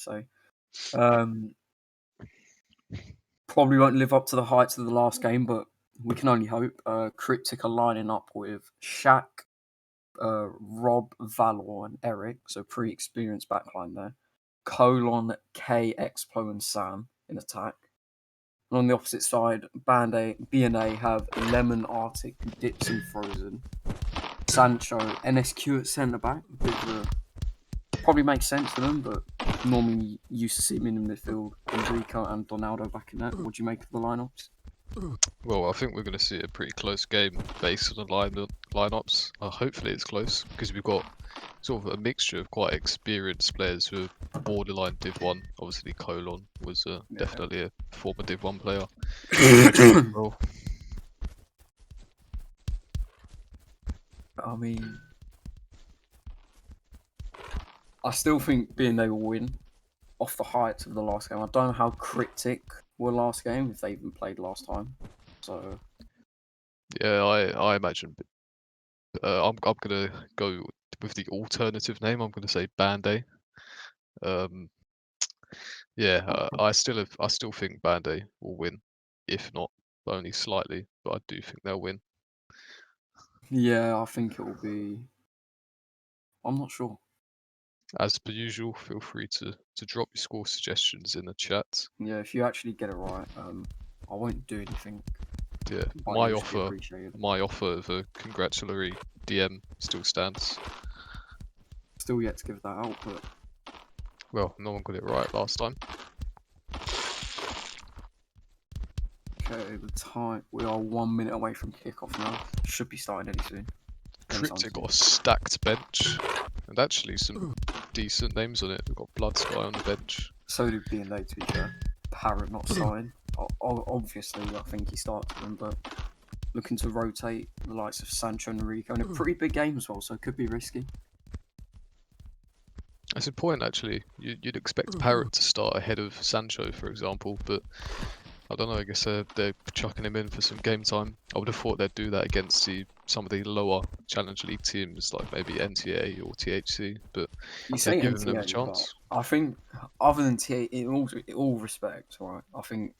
say. Probably won't live up to the heights of the last game, but we can only hope. Cryptic are lining up with Shaq, Rob, Valor, and Eric, so pretty experienced backline there. Colon, K, Explo, and Sam in attack. And on the opposite side, BandA have Lemon, Arctic, Dipson, Frozen, Sancho, NSQ at centre back. Probably makes sense for them, but normally used to see him in the midfield. Enrico and Donaldo back in that. What do you make of the lineups? Well, I think we're going to see a pretty close game based on the lineups. Hopefully it's close because we've got sort of a mixture of quite experienced players who are borderline Div 1. Obviously, Colon was definitely a former Div 1 player. I mean, I still think BandA will win off the heights of the last game. I don't know how Cryptic were last game, if they even played last time. So yeah, I imagine. I'm gonna go with the alternative name. I'm gonna say BandA. Yeah, I still think BandA will win, if not only slightly, but I do think they'll win. yeah, I think it will be. I'm not sure. As per usual, feel free to drop your score suggestions in the chat. Yeah, if you actually get it right, I won't do anything. Yeah, my offer of a congratulatory DM still stands. Still yet to give that out, but well, no one got it right last time. Okay, the time, we are 1 minute away from kickoff now. Should be starting any soon. Cryptic got a stacked bench, and actually some decent names on it. We've got Blood Sky on the bench. So did BandA, to be fair. Parrot not starting. Obviously, I think he started them, but looking to rotate the likes of Sancho and Rico in a pretty big game as well, so it could be risky. That's a point, actually. You'd expect Parrot to start ahead of Sancho, for example, but I don't know. I guess they're chucking him in for some game time. I would have thought they'd do that against some of the lower Challenge League teams, like maybe NTA or THC. But they're giving them a chance. I think, other than THC, in all respect, right? I think,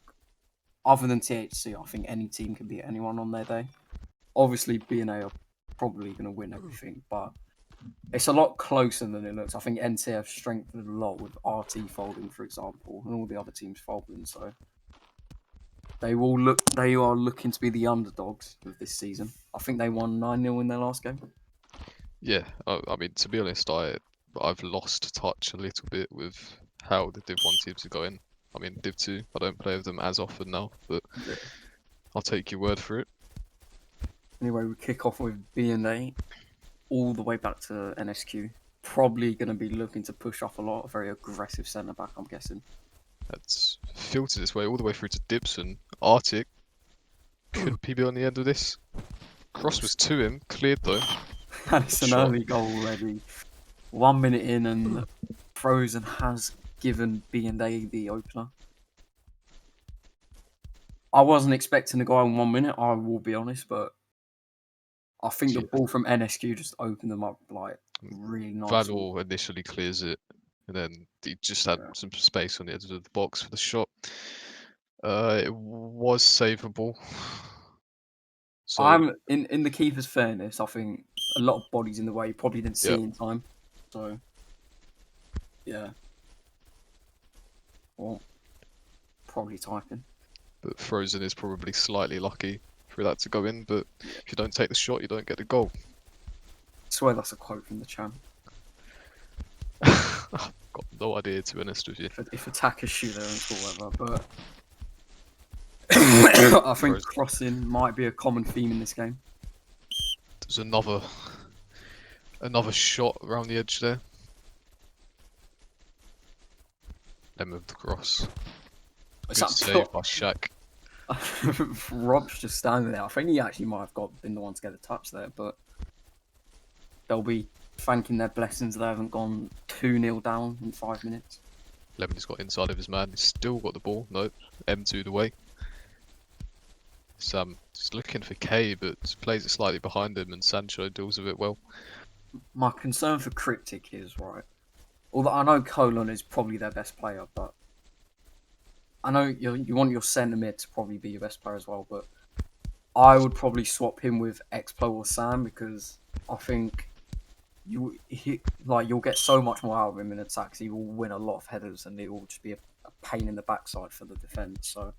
other than THC, I think any team can beat anyone on their day. Obviously, BandA are probably going to win everything, but it's a lot closer than it looks. I think NTA have strengthened a lot with RT folding, for example, and all the other teams folding. So they are looking to be the underdogs of this season. I think they won 9-0 in their last game. Yeah, I mean, to be honest, I've lost touch a little bit with how the Div 1 teams are going. I mean, Div 2, I don't play with them as often now, but yeah. I'll take your word for it. Anyway, we kick off with BandA all the way back to NSQ. Probably going to be looking to push off a lot. A very aggressive centre back, I'm guessing. That's filtered its way all the way through to Dipson. Arctic. Could PB on the end of this? Cross was to him, cleared though. And it's an early goal already. 1 minute in, and Frozen has given BandA the opener. I wasn't expecting to go in 1 minute, I will be honest, but I think the ball from NSQ just opened them up like really nicely. Valor initially clears it, and then he just had some space on the edge of the box for the shot. It was savable. So I'm in the keeper's fairness, I think a lot of bodies in the way, probably didn't see in time. So yeah. Well, probably typing. But Frozen is probably slightly lucky for that to go in, but if you don't take the shot, you don't get the goal. I swear that's a quote from the champ. I've got no idea, to be honest with you. If attackers shoot, they don't score whatever, but I think crossing might be a common theme in this game. There's another shot around the edge there. They moved the cross. Good save by Shaq. Rob's just standing there. I think he actually might have been the one to get a touch there, but they'll be thanking their blessings they haven't gone 2-0 down in 5 minutes. Lemon's got inside of his man. He's still got the ball. Nope. M2 the way. Sam just looking for K, but plays it slightly behind him, and Sancho deals with it well. My concern for Cryptic is, right, Although I know Colon is probably their best player, but I know you want your centre mid to probably be your best player as well. But I would probably swap him with Explo or Sam because I think you'll get so much more out of him in attacks. He will win a lot of headers, and it will just be a pain in the backside for the defence. So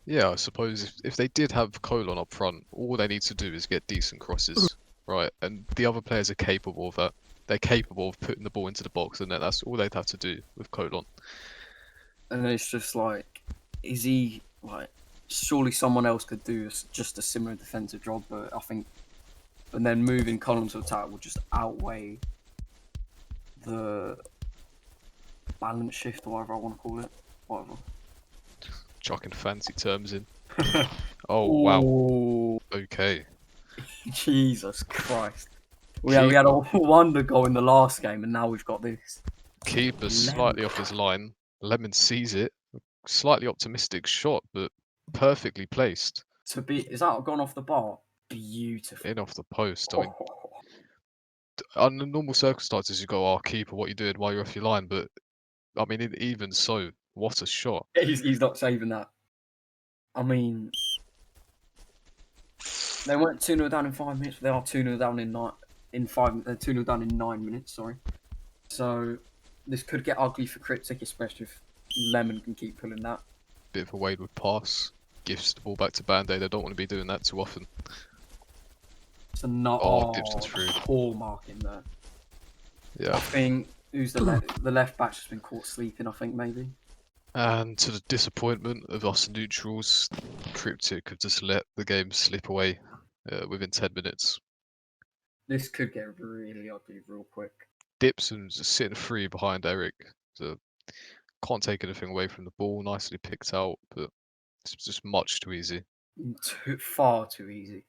Yeah, I suppose if they did have Colon up front, all they need to do is get decent crosses, right? And the other players are capable of that. They're capable of putting the ball into the box, and that's all they'd have to do with Colon. and it's just like, is he like? Surely someone else could do just a similar defensive job, but I think, and then moving Colin to attack will just outweigh the balance shift or whatever I want to call it. Whatever. Chucking fancy terms in. Oh wow. Ooh, Okay. Jesus Christ. We had a wonder goal in the last game, and now we've got this. Keeper slightly off his line. Lemon sees it. Slightly optimistic shot, but perfectly placed. Is that gone off the bar? Beautiful. In off the post. I mean, under normal circumstances, you go, "Oh, keeper, what you doing while you're off your line?" But I mean, even so, what a shot! He's not saving that. I mean, they weren't 2-0 down in 5 minutes. They are 2-0 down they're 2-0 down in 9 minutes. Sorry. So this could get ugly for Cryptic, especially if Lemon can keep pulling that. Bit of a wayward pass. Gifts the ball back to BandA. They don't want to be doing that too often. So not Gibson's through. poor marking there. Yeah. I think who's the left back's just been caught sleeping. I think maybe. And to the disappointment of us neutrals, Cryptic have just let the game slip away within 10 minutes. This could get really ugly real quick. Dipson's just sitting free behind Eric. So can't take anything away from the ball. Nicely picked out, but it's just much too easy. Far too easy.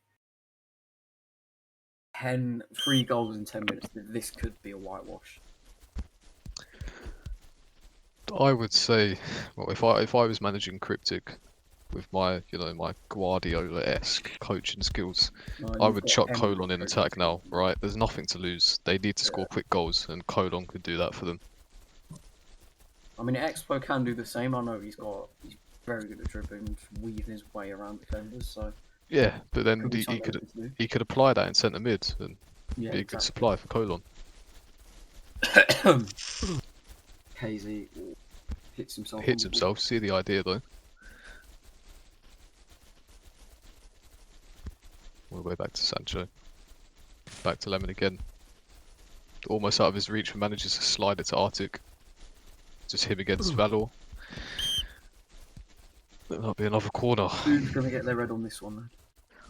3 goals in 10 minutes. This could be a whitewash. I would say, well, if I was managing Cryptic with my my Guardiola-esque coaching skills, I would chuck Colon in attack now, right? There's nothing to lose. They need to score quick goals, and Colon could do that for them. I mean, Expo can do the same. I know he's very good at dribbling, weaving his way around defenders. So yeah, but then he could apply that in centre mid and be a good supply for Colon. KZ hits himself. Hits himself. See the idea though. All the way back to Sancho. Back to Lemon again. Almost out of his reach, and manages to slide it to Arctic. Just him against Valor. That'll be another corner. Who's going to get their red on this one, though?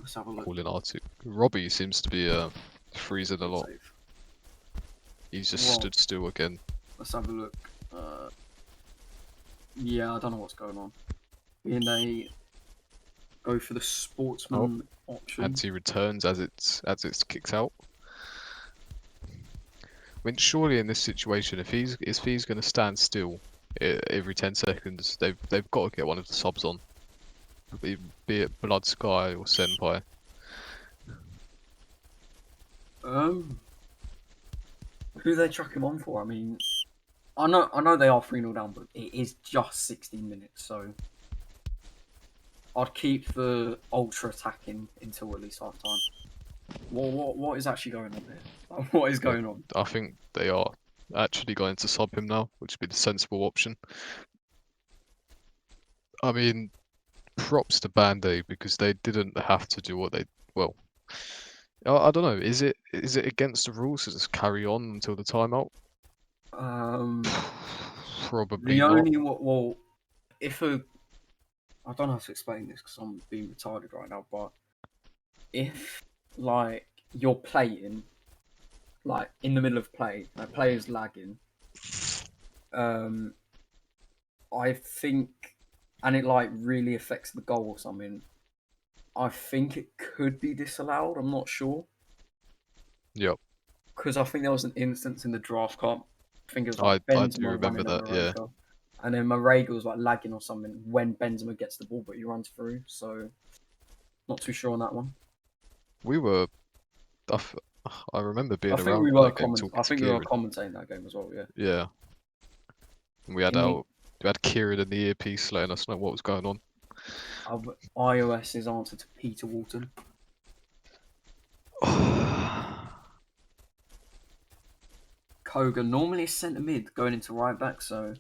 Let's have a look. Calling Arctic. Robbie seems to be freezing a lot. He's just stood still again. Let's have a look. Yeah, I don't know what's going on. And they go for the sportsman option. Anti-returns as it's kicked out. I mean, surely in this situation, if he's going to stand still every 10 seconds, they've got to get one of the subs on, be it Blood Sky or Senpai. Who they chuck him on for? I mean, I know they are 3-0 down, but it is just 16 minutes, so I'd keep the ultra attacking until at least half time. What is actually going on here? What is going on? I think they are actually going to sub him now, which would be the sensible option. I mean, props to BandA because they didn't have to do what they I don't know. Is it against the rules to just carry on until the timeout? Probably the not. only I don't know how to explain this because I'm being retarded right now, but if like you're playing like in the middle of play, like players lagging, I think, and it like really affects the goal or something, I think it could be disallowed. I'm not sure. Yep. Because I think there was an instance in the draft cup. I think it was like Benzema I do remember that. Yeah. And then Marega was like lagging or something when Benzema gets the ball, but he runs through. So, not too sure on that one. We were. I remember being I think around we for were that game talking I to think we were Kieran. commentating that game as well. Yeah. Yeah. And we had Kieran in the earpiece letting us know what was going on. iOS's answer to Peter Walton. Koga normally a centre mid going into right back, so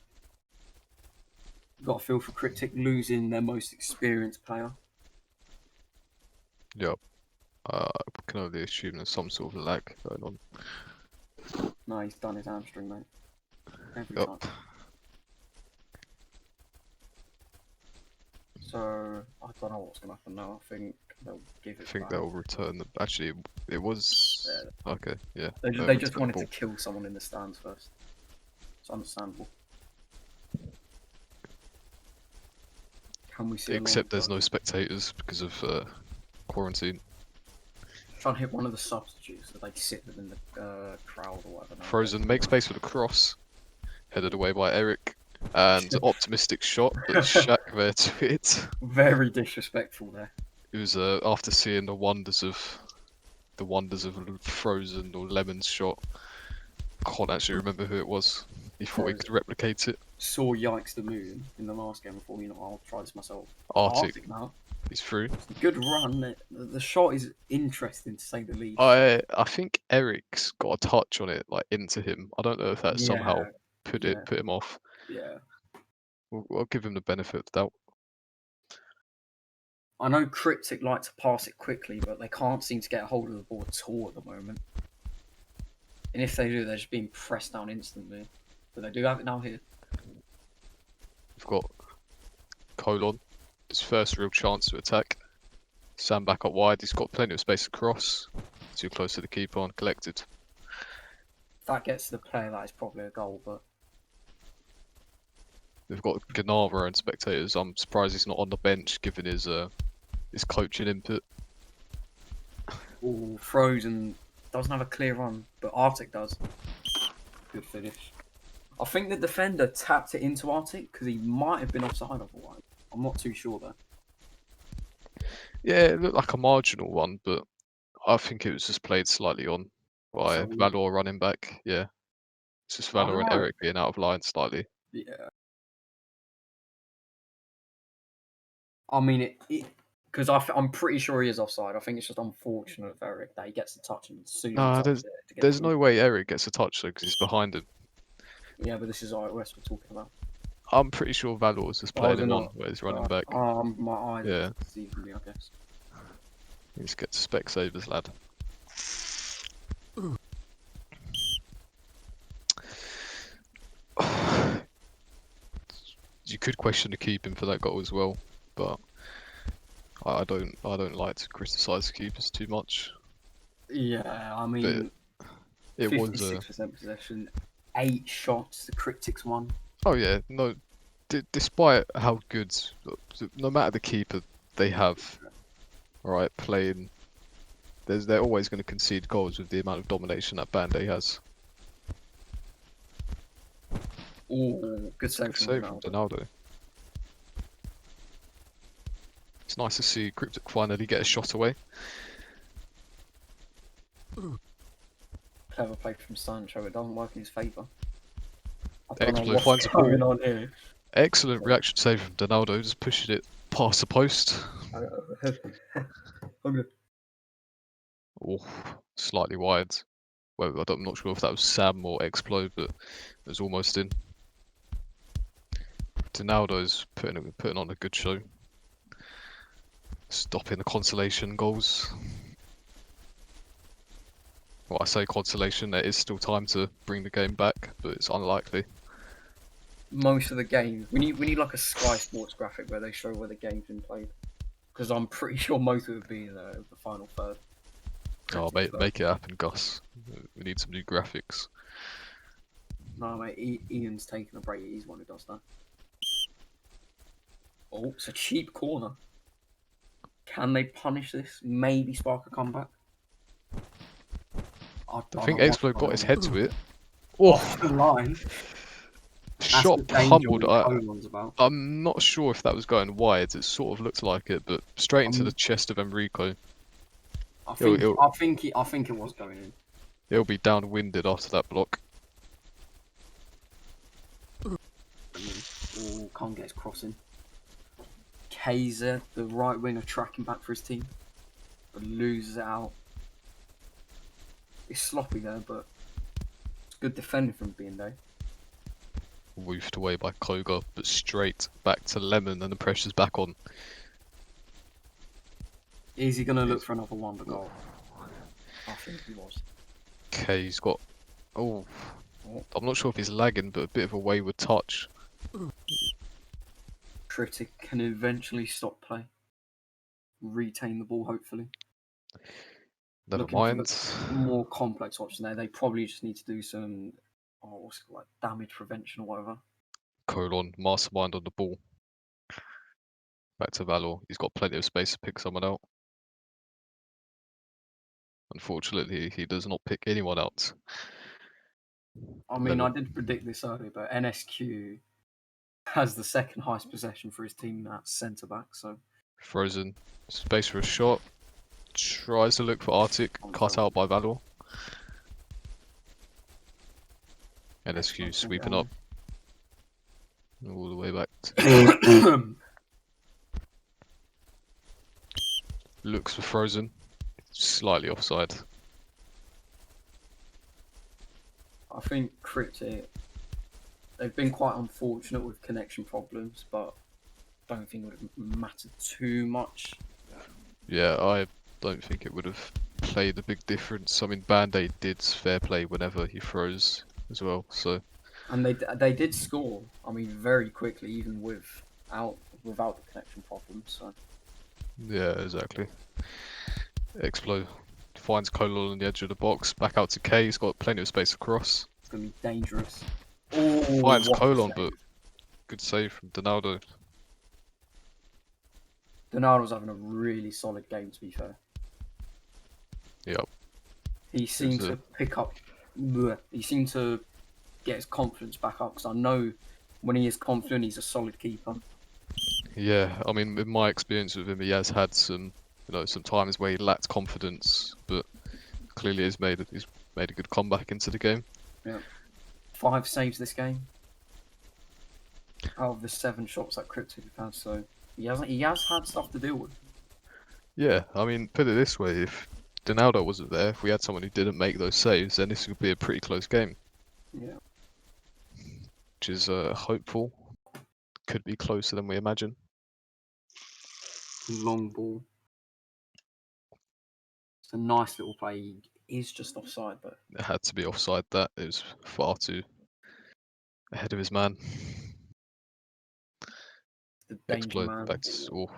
got a feel for Cryptic losing their most experienced player. Yep. I can only assume there's some sort of lag going on. No, he's done his hamstring, mate. Every Yep. time. So I don't know what's gonna happen now. I think they'll give I it think back. they'll return the. Actually, it was. Yeah. Okay, yeah. They just Return the wanted to ball. kill someone in the stands first. It's understandable. Can we see a Except there's long no spectators because of quarantine. Try and hit one of the substitutes so they sit within the crowd or whatever. Frozen, make space for the cross. Headed away by Eric. And optimistic shot, but Shaq there to it. Very disrespectful there. It was after seeing the wonders of Frozen or Lemon's shot. Can't actually remember who it was. He thought he could replicate it. Saw Yikes the Moon in the last game before, I'll try this myself. Arctic now. He's through. It's a good run. The shot is interesting to say the least. I think Eric's got a touch on it, like into him. I don't know if that somehow put him off. Yeah. We'll give him the benefit of the doubt. I know Cryptic like to pass it quickly, but they can't seem to get a hold of the ball at all at the moment. And if they do, they're just being pressed down instantly. But they do have it now here. We've got Colon, his first real chance to attack. Sam back up wide, he's got plenty of space to cross. Too close to the keeper, uncollected. If that gets to the player, that is probably a goal, but... They've got Ganawa and spectators. I'm surprised he's not on the bench given his coaching input. Ooh, Frozen doesn't have a clear run, but Arctic does. Good finish. I think the defender tapped it into Arctic because he might have been offside otherwise. I'm not too sure though. Yeah, it looked like a marginal one, but I think it was just played slightly on by Valor running back. Yeah, it's just Valor and Eric being out of line slightly. Yeah. I mean, because I'm pretty sure he is offside. I think it's just unfortunate for Eric that he gets the touch and soon There's no way Eric gets a touch though because he's behind him. Yeah, but this is iOS we're talking about. I'm pretty sure Valor was just playing him on where he's running back. My eyes Yeah. deceiving me, I guess. Let's get to Specsavers, lad. You could question the keeping for that goal as well, but I don't like to criticise the keepers too much. Yeah, I mean, it 56% possession, 8 shots. The Cryptics won. Oh yeah, no. Despite how good, no matter the keeper they have, right, playing, they're always going to concede goals with the amount of domination that BandA has. Ooh, good save from Ronaldo. It's nice to see Cryptic finally get a shot away. Clever play from Sancho. It doesn't work in his favour. Explo finds a ball. On here. Excellent reaction save from Donaldo, just pushing it past the post. Oh, slightly wide. Well, I'm not sure if that was Sam or Explo, but it was almost in. Donaldo's putting on a good show. Stopping the consolation goals. Well, I say consolation, there is still time to bring the game back, but it's unlikely. Most of the games, we need like a Sky Sports graphic where they show where the game's been played, because I'm pretty sure most of it would be the final third. Oh, make it happen, Gus. We need some new graphics. No, mate, Ian's taking a break. He's one who does that. Oh, it's a cheap corner. Can they punish this? Maybe spark a comeback? I think Explo got his head to it. Off the line. Shot pummeled. I'm not sure if that was going wide. It sort of looked like it, but straight into the chest of Enrico. I It'll, think it'll, I think it was going in. it'll be downwinded after that block. Oh, can't get his crossing. Kaiser, the right winger, tracking back for his team, but loses it out. It's sloppy there, but it's good defending from BandA. Woofed away by Koga, but straight back to Lemon, and the pressure's back on. Is he going to look for another wonder goal? I think he was. Okay, he's got. Oh, I'm not sure if he's lagging, but a bit of a wayward touch. Cryptic can eventually stop play, retain the ball, hopefully. Never Looking mind. for the more complex option there. They probably just need to do some, what's it called, like damage prevention or whatever. Colon, mastermind on the ball. Back to Valor. He's got plenty of space to pick someone out. Unfortunately, he does not pick anyone out. I mean, I did predict this earlier, but NSQ has the second highest possession for his team at centre back. So Frozen. Space for a shot. Tries to look for Arctic. Cut out by Valor. NSQ sweeping up. All the way back to looks for Frozen. Slightly offside. I think Cryptic, they've been quite unfortunate with connection problems, but I don't think it would have mattered too much. Yeah, I don't think it would have played a big difference. I mean, BandA did fair play whenever he froze as well, so. And they did score, I mean, very quickly, even without the connection problems. So Yeah, exactly. Explo finds Colon on the edge of the box. Back out to K. He's got plenty of space across. it's going to be dangerous. Oh, Finds what a Colon, save. but good save from Donaldo. Donaldo's having a really solid game, to be fair. Yep. He seemed to pick up. He seemed to get his confidence back up, because I know when he is confident, he's a solid keeper. Yeah, I mean, in my experience with him, he has had some, some times where he lacked confidence, but clearly he's made a good comeback into the game. Yeah, 5 saves this game out of the 7 shots that Cryptic have had. So he has had stuff to deal with. Yeah, I mean, put it this way: if Donaldo wasn't there, if we had someone who didn't make those saves, then this would be a pretty close game. Yeah, which is hopeful. Could be closer than we imagine. long ball. It's a nice little play. He is just offside, but It had to be offside. That it was far too ahead of his man. the danger Exploit man. back to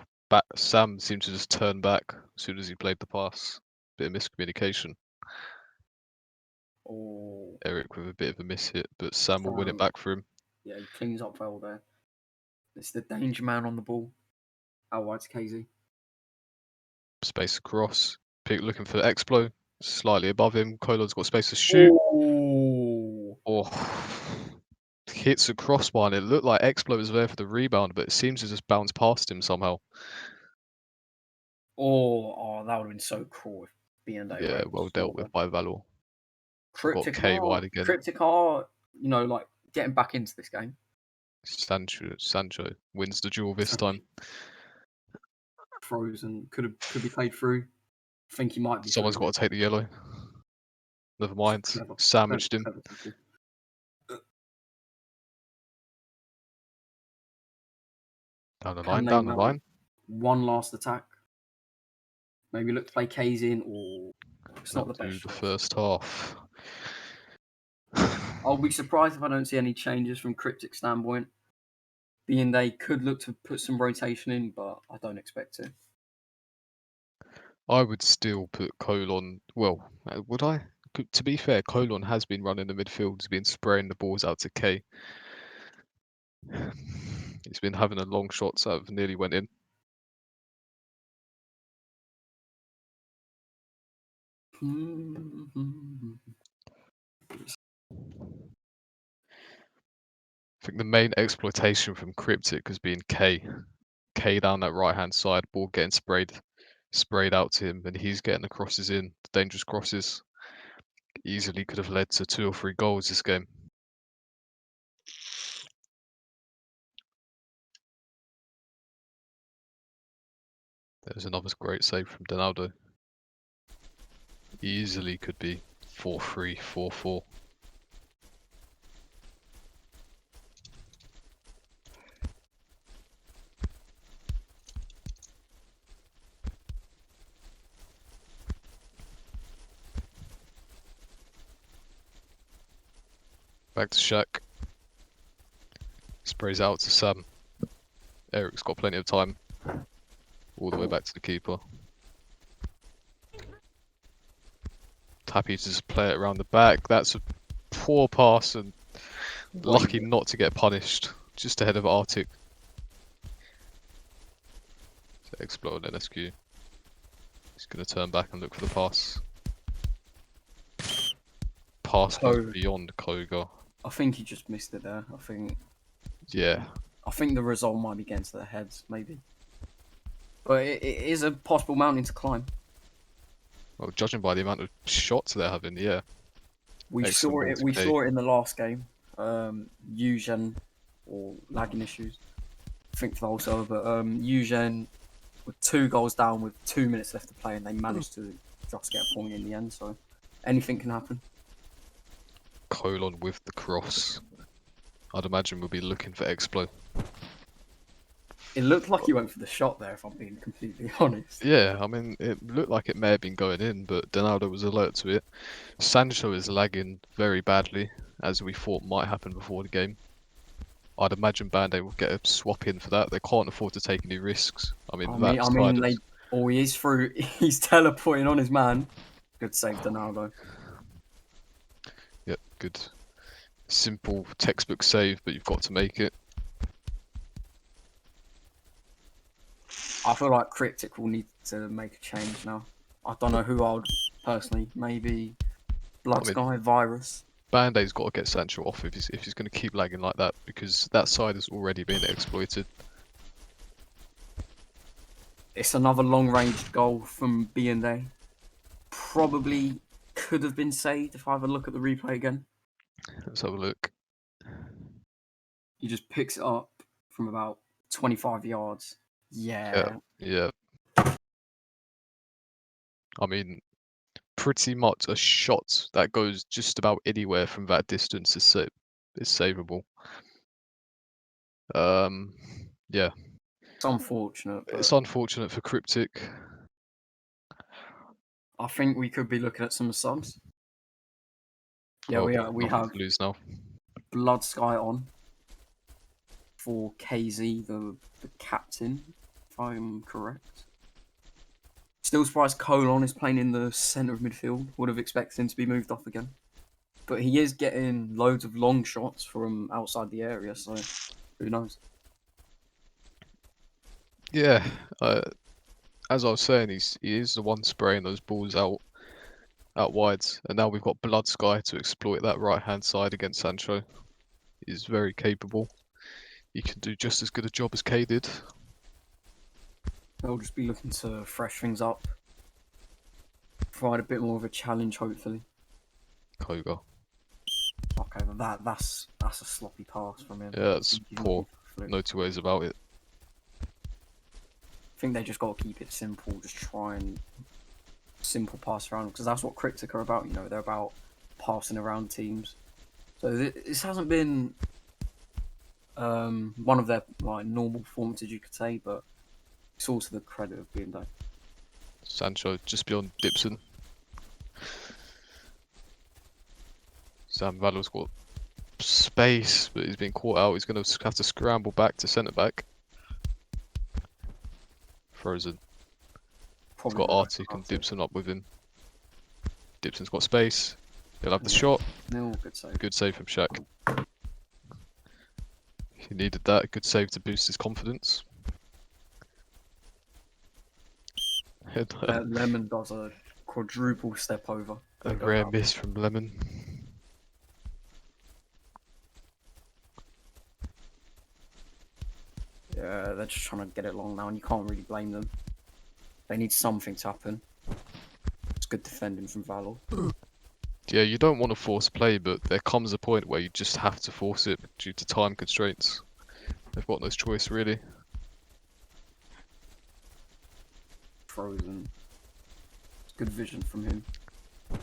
Sam seemed to just turn back as soon as he played the pass. Bit of miscommunication. Oh, Eric with a bit of a miss hit, but Sam will win it back for him. Yeah, he cleans up well there. It's the danger man on the ball. Out wide to KZ. Space across. Pick looking for Explo. Slightly above him. Colon's got space to shoot. Oh, hits a crossbar, and it looked like Explo was there for the rebound, but it seems to just bounce past him somehow. Oh, that would have been so cool if BandA Yeah, well dealt with by Valor. Got K wide again. Cryptic are, like getting back into this game. Sancho wins the duel this time. Frozen could be played through. I think he might be. Someone's got to take the yellow. Never mind. Sandwiched him. Down the line. One last attack. Maybe look to play K's in, or it's not the best. The first half. I'll be surprised if I don't see any changes from Cryptic standpoint. BandA could look to put some rotation in, but I don't expect it. I would still put Colon. Well, would I? To be fair, Colon has been running the midfield. He's been spraying the balls out to K. He's been having a long shots that have nearly went in. I think the main exploitation from Cryptic has been K down that right hand side, ball getting sprayed sprayed out to him, and he's getting the crosses in, the dangerous crosses. Easily could have led to 2 or 3 goals this game. There's another great save from Donaldo. Easily could be 4-3, 4-4. Back to Shaq. Sprays out to Sam. Eric's got plenty of time. All the way back to the keeper. Happy to just play it around the back. That's a poor pass and lucky not to get punished. Just ahead of Arctic. So explode NSQ. He's going to turn back and look for the pass. Pass goes beyond Koga. I think he just missed it there. Yeah. I think the result might be getting to their heads, maybe. But it is a possible mountain to climb. Well, judging by the amount of shots they're having, yeah. We saw it in the last game. Eugen, or lagging issues, I think for the whole server, but Eugen with 2 goals down with 2 minutes left to play, and they managed to just get a point in the end. So anything can happen. Colon with the cross. I'd imagine we'll be looking for Explo. It looked like he went for the shot there, if I'm being completely honest. Yeah, I mean, it looked like it may have been going in, but Donaldo was alert to it. Sancho is lagging very badly, as we thought might happen before the game. I'd imagine BandA will get a swap in for that. They can't afford to take any risks. He is through. He's teleporting on his man. Good save, Donaldo. Yep, good. Simple textbook save, but you've got to make it. I feel like Cryptic will need to make a change now. I don't know who I would personally. Maybe Bloodsky, Virus. BandA's got to get Sancho off if he's going to keep lagging like that, because that side has already been exploited. It's another long-range goal from BandA. Probably could have been saved if I have a look at the replay again. Let's have a look. He just picks it up from about 25 yards. Yeah. I mean, pretty much a shot that goes just about anywhere from that distance is savable. Yeah. It's unfortunate. It's unfortunate for Cryptic. I think we could be looking at some subs. Yeah, we have to lose now. Bloodsky on for KZ, the captain, if I'm correct. Still surprised Colon is playing in the centre of midfield. Would have expected him to be moved off again. But he is getting loads of long shots from outside the area, so who knows? Yeah, as I was saying, he is the one spraying those balls out wide, and now we've got Bloodsky to exploit that right-hand side against Sancho. He's very capable. He can do just as good a job as K did. They'll just be looking to fresh things up. Provide a bit more of a challenge, hopefully. Koga. Okay, but that's a sloppy pass from him. Yeah, that's poor. No 2 ways about it. I think they just got to keep it simple. Just try and simple pass around, because that's what Cryptic are about. You know, they're about passing around teams. So this hasn't been one of their normal performances, you could say, but it's also the credit of BandA. Sancho just beyond Dipson. Sam Valo's got space, but he's been caught out. He's going to have to scramble back to centre back. Frozen. He's got Arctic and Dipson up with him. Dipson's got space. He'll have the shot. No, good save. Good save from Shaq. He needed that. Good save to boost his confidence. Lemon does a quadruple step over. A rare miss from Lemon. Yeah, they're just trying to get it long now, and you can't really blame them. They need something to happen. It's good defending from Valor. Yeah, you don't want to force play, but there comes a point where you just have to force it due to time constraints. They've got no choice, really. Frozen. It's good vision from him.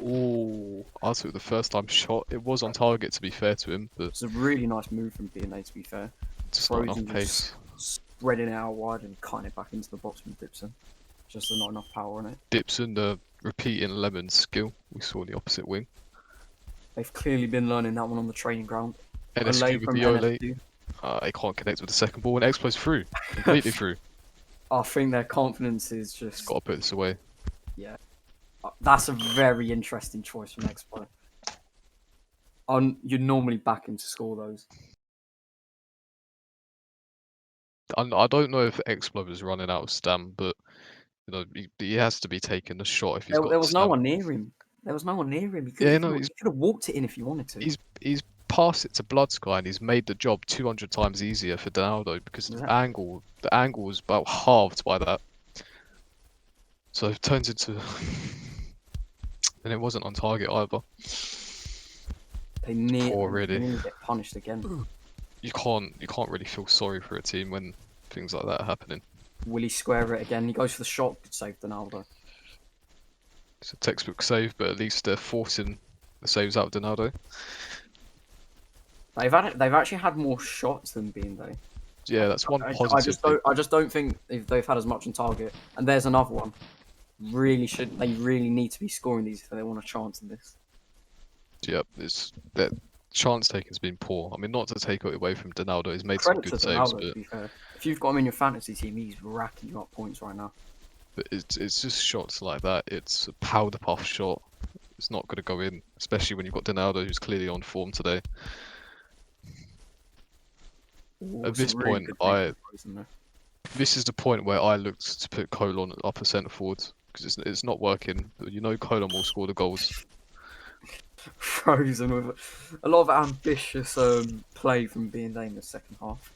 Oh, I took the first time shot. It was on target, to be fair to him, but it's a really nice move from BandA, to be fair. just not enough Frozen pace. just spreading it out wide and cutting it back into the box from Dipson. Just not enough power on it. Dipson, repeating Lemon's skill. We saw the opposite wing. They've clearly been learning that one on the training ground. NSQ with from the Ole. NSQ. He can't connect with the second ball and explodes through. Completely through. I think their confidence is He's just... got to put this away. Yeah. That's a very interesting choice from Expo. You'd normally back him to score those. I don't know if Explo is running out of stam, but you know he has to be taking the shot if he's got There was no stam. one near him. There was no one near him. He could have walked it in if he wanted to. He's passed it to Blood Sky and he's made the job 200 times easier for Donaldo because the angle was about halved by that. So it turns into and it wasn't on target either. They nearly really. get punished again. You can't really feel sorry for a team when things like that are happening. Will he square it again? He goes for the shot. Good save, Donaldo. It's a textbook save, but at least they're forcing the saves out of Donaldo. They've actually had more shots than BandA. Yeah, that's one positive. I just don't think they've had as much on target. And there's another one. They really need to be scoring these if they want a chance in this. Yep, that chance taking's been poor. I mean, not to take it away from Donaldo, he's made some good saves, but to be fair. If you've got him in your fantasy team, he's racking you up points right now. But it's just shots like that. It's a powder puff shot. It's not going to go in, especially when you've got Donaldo, who's clearly on form today. Ooh, At this point, this is the point where I looked to put Colon at upper centre forward because it's not working. But you know, Colon will score the goals. Frozen with a lot of ambitious play from BandA in the second half.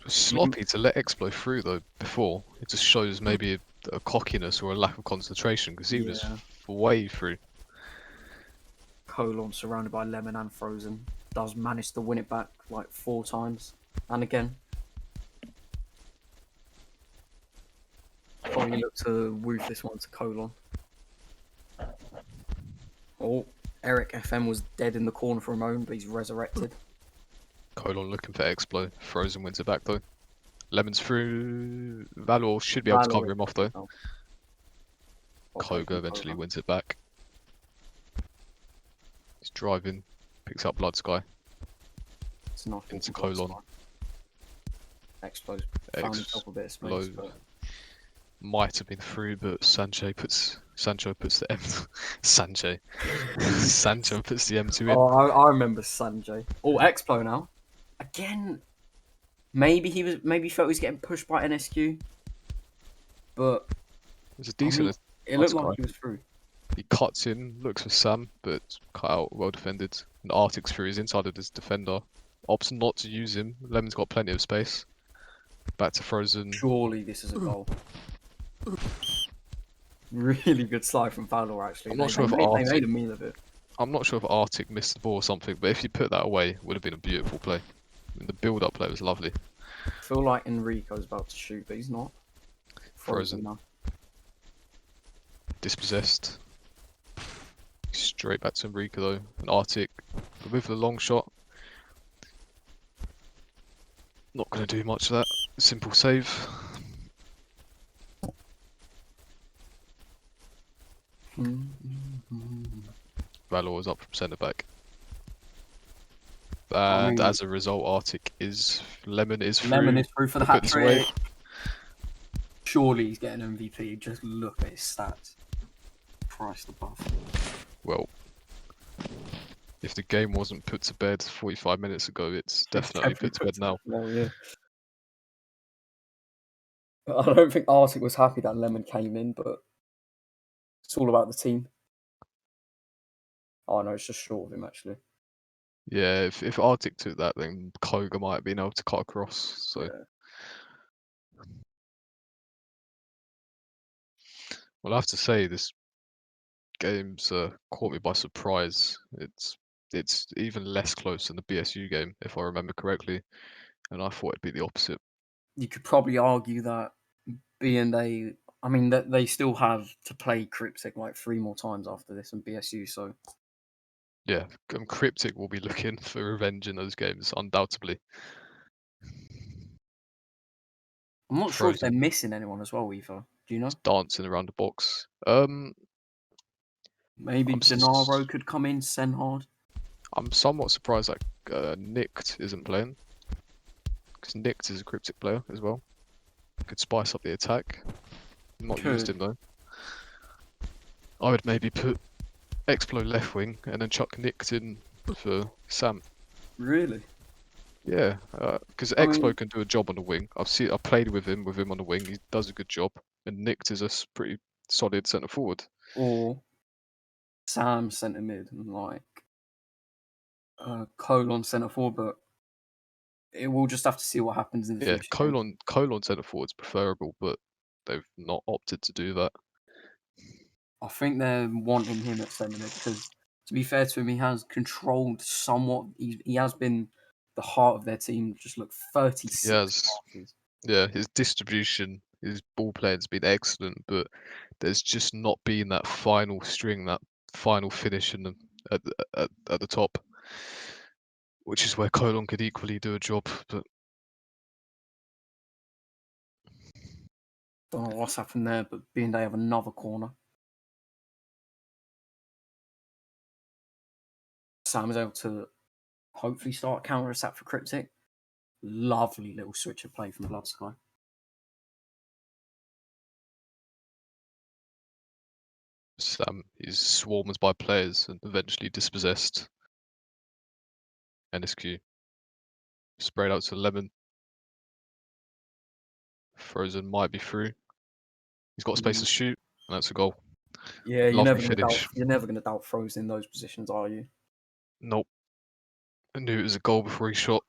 Sloppy to let Explo through though. Before it just shows maybe a cockiness or a lack of concentration because he was way through. Colon surrounded by Lemon and Frozen does manage to win it back like 4 times, and again. Probably look to woof this one to Colon. Oh, Eric FM was dead in the corner for a moment, but he's resurrected. Colon looking for Explo. Frozen wins it back though. Lemon's through. Valor should be able to cover him off though. Koga eventually wins it back. He's driving, picks up Blood Sky. It's not into Colon. Explo's found himself a bit of space, but... Might have been through, but Sancho puts the M. Sancho puts the M2 in. Oh, I remember Sanjay. Oh, Explo now. Again, maybe he felt he was getting pushed by NSQ, but it was a decent. It looked like he was through. He cuts in, looks for Sam, but cut out, well defended. And Arctic's through his inside of his defender. Opts not to use him. Lemon's got plenty of space. Back to Frozen. Surely this is a goal. Really good slide from Valor, actually. I'm not sure if Arctic... They made a meal of it. I'm not sure if Arctic missed the ball or something, but if you put that away, it would have been a beautiful play. I mean, the build-up play was lovely. I feel like Enrico's about to shoot, but he's not. Frozen. Now. Dispossessed. Straight back to Enrico though. And Arctic with the long shot. Not going to do much of that. Simple save. Valor was up from centre back. And as a result, Lemon is through. Lemon is through for the hat trick. Surely he's getting MVP. Just look at his stats. Christ above. Well, if the game wasn't put to bed 45 minutes ago, it's definitely put to bed now. Oh, yeah. I don't think Arctic was happy that Lemon came in, but it's all about the team. Oh no, it's just short of him actually. Yeah, if Arctic took that, then Koga might have been able to cut across. So, Yeah. well, I have to say this game's caught me by surprise. It's even less close than the BSU game, if I remember correctly, and I thought it'd be the opposite. You could probably argue that BandA, I mean, that they still have to play Cryptic like 3 more times after this and BSU, so Yeah, Cryptic will be looking for revenge in those games, undoubtedly. I'm not sure if they're Frozen missing anyone as well either. Do you know? dancing around the box. Maybe I'm Gennaro s- could come in, Senhard. I'm somewhat surprised that Nicked isn't playing, because Nicked is a Cryptic player as well. Could spice up the attack. Not used Could. him though. I would maybe put Explo left wing and then chuck Nicked in for Sam. Really? Yeah, because I Explo mean, can do a job on the wing. I played with him on the wing. He does a good job, and Nicked is a pretty solid centre forward. or Sam centre mid and like Colon centre forward, but we'll just have to see what happens in the Yeah, future games. colon centre forward's preferable, but they've not opted to do that. I think they're wanting him at centre mid because, to be fair to him, he has controlled somewhat. He has been the heart of their team. Just look, He 36 has, passes. yeah, his distribution, his ball playing's been excellent, but there's just not been that final string, that final finish at the top, which is where Colon could equally do a job. But Don't know what's happened there, but being they have another corner, Sam is able to hopefully start a counter attack for Cryptic. Lovely little switch of play from Blood Sky. Sam is swarmed by players and eventually dispossessed. NSQ sprayed out to Lemon. Frozen might be through. He's got space to Mm. shoot, and that's a goal. Yeah, Lovely finish. you're never gonna doubt Frozen in those positions, are you? Nope. I knew it was a goal before he shot.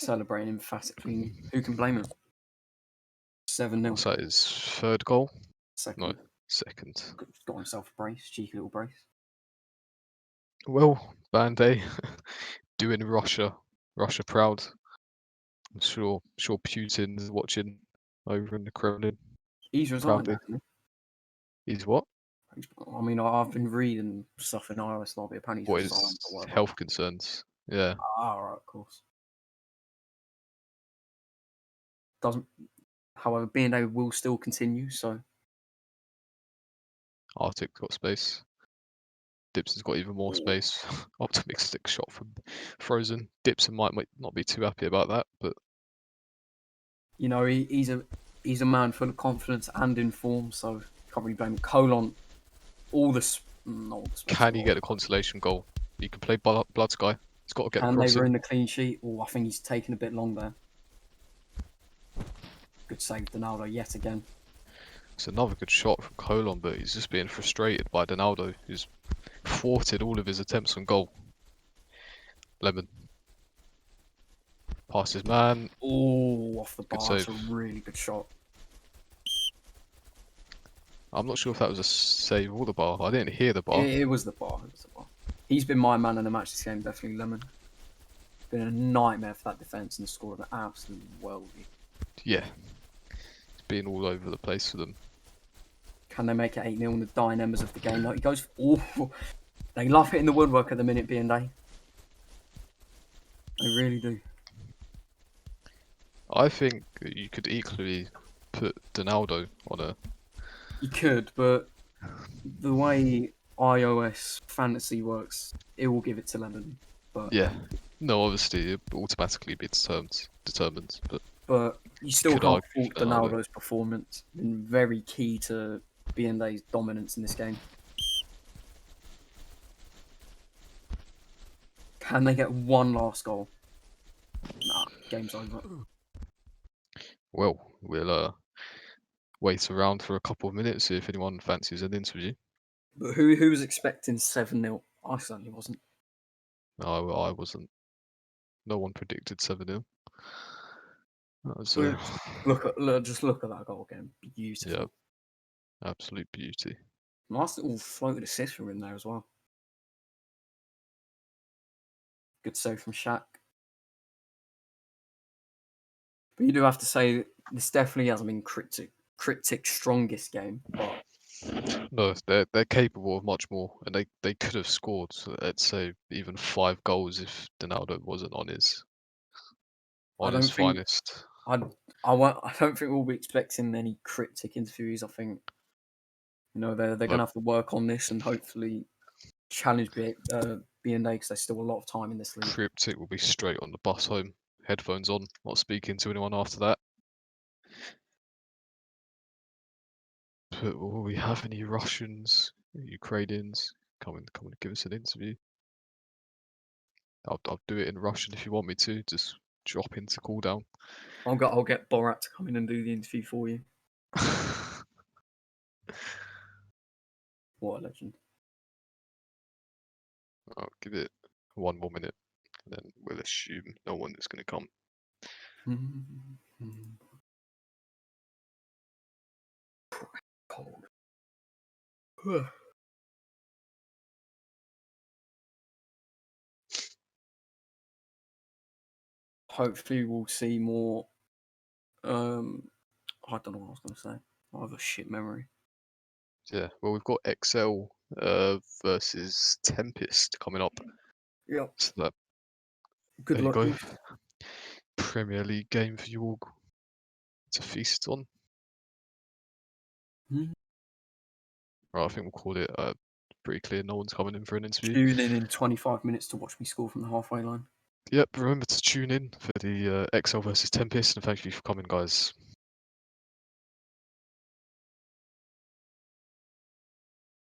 Celebrating emphatically. Who can blame him? 7-0. What's that? His third goal? No, Second. second. Got himself a brace. Cheeky little brace. Well, BandA doing Russia proud. I'm sure Putin is watching over in the Kremlin He's resigned, proudly. hasn't He's what? he? I mean, I've been reading stuff in iOS lobby. Apparently he's What resigned is or whatever. health concerns? Yeah, Right, of course. Doesn't. However, B&A will still continue, so Arctic got space. Dipson's got even more space. Optimistic shot from Frozen. Dipson might not be too happy about that, but you know he's a man full of confidence and in form. So can't really blame him. Colon. Not all the space. A can he lot. get a consolation goal? He can play Blood Sky. He's got to get the Can they cross in. ruin the clean sheet? Oh, I think he's taken a bit long there. Good save, Donaldo, yet again. It's another good shot from Colon, but he's just being frustrated by Donaldo, who's thwarted all of his attempts on goal. Lemon. Past his man. Oh, off the Good bar. That's save. a really good shot. I'm not sure if that was a save or the bar. I didn't hear the bar. It was the bar. It was the bar. He's been my man in the match this game, definitely Lemon. Been a nightmare for that defence and scored an absolute worldie. Yeah. It's been all over the place for them. Can they make it 8-0 in the dying embers of the game? No, he goes. Oh, they love hitting the woodwork at the minute, B&A. They really do. I think you could equally put Donaldo on a... You could, but the way iOS fantasy works, it will give it to Lemon. But Yeah. No, obviously, it would automatically be determined, but you you still could can't argue fault for Donaldo. Donaldo's performance. Been very key to B&A's dominance in this game. Can they get one last goal? Nah, game's over. Well, we'll wait around for a couple of minutes, see if anyone fancies an interview. But who was expecting 7-0? I certainly wasn't. No, I wasn't. No one predicted 7-0. That was Look, just look at that goal again. yeah, Beautiful. absolute beauty. Nice little floated assist from him there as well. Good save from Shaq. But you do have to say this definitely hasn't been Cryptic's strongest game, but No, they're capable of much more, and they could have scored, let's say, even 5 goals if Ronaldo wasn't I on his don't think finest. I I don't think we'll be expecting any Cryptic interviews. I think they're No, gonna have to work on this and hopefully challenge BandA because there's still a lot of time in this league. Cryptic will be straight on the bus home, headphones on, not speaking to anyone after that. But will we have any Russians, Ukrainians come and give us an interview? I'll do it in Russian if you want me to. Just drop into cool down. I'll get Borat to come in and do the interview for you. What a legend! I'll give it 1 more minute, and then we'll assume no one is going to come. Cold. Hopefully, we'll see more. I don't know what I was going to say. I have a shit memory. Yeah, well, we've got XL versus Tempest coming up. Yep. So that, Good there you luck, go. dude. Premier League game for you all to feast on. Right, I think we'll call it pretty clear. No one's coming in for an interview. Tune in 25 minutes to watch me score from the halfway line. Yep, remember to tune in for the XL versus Tempest, and thank you for coming, guys.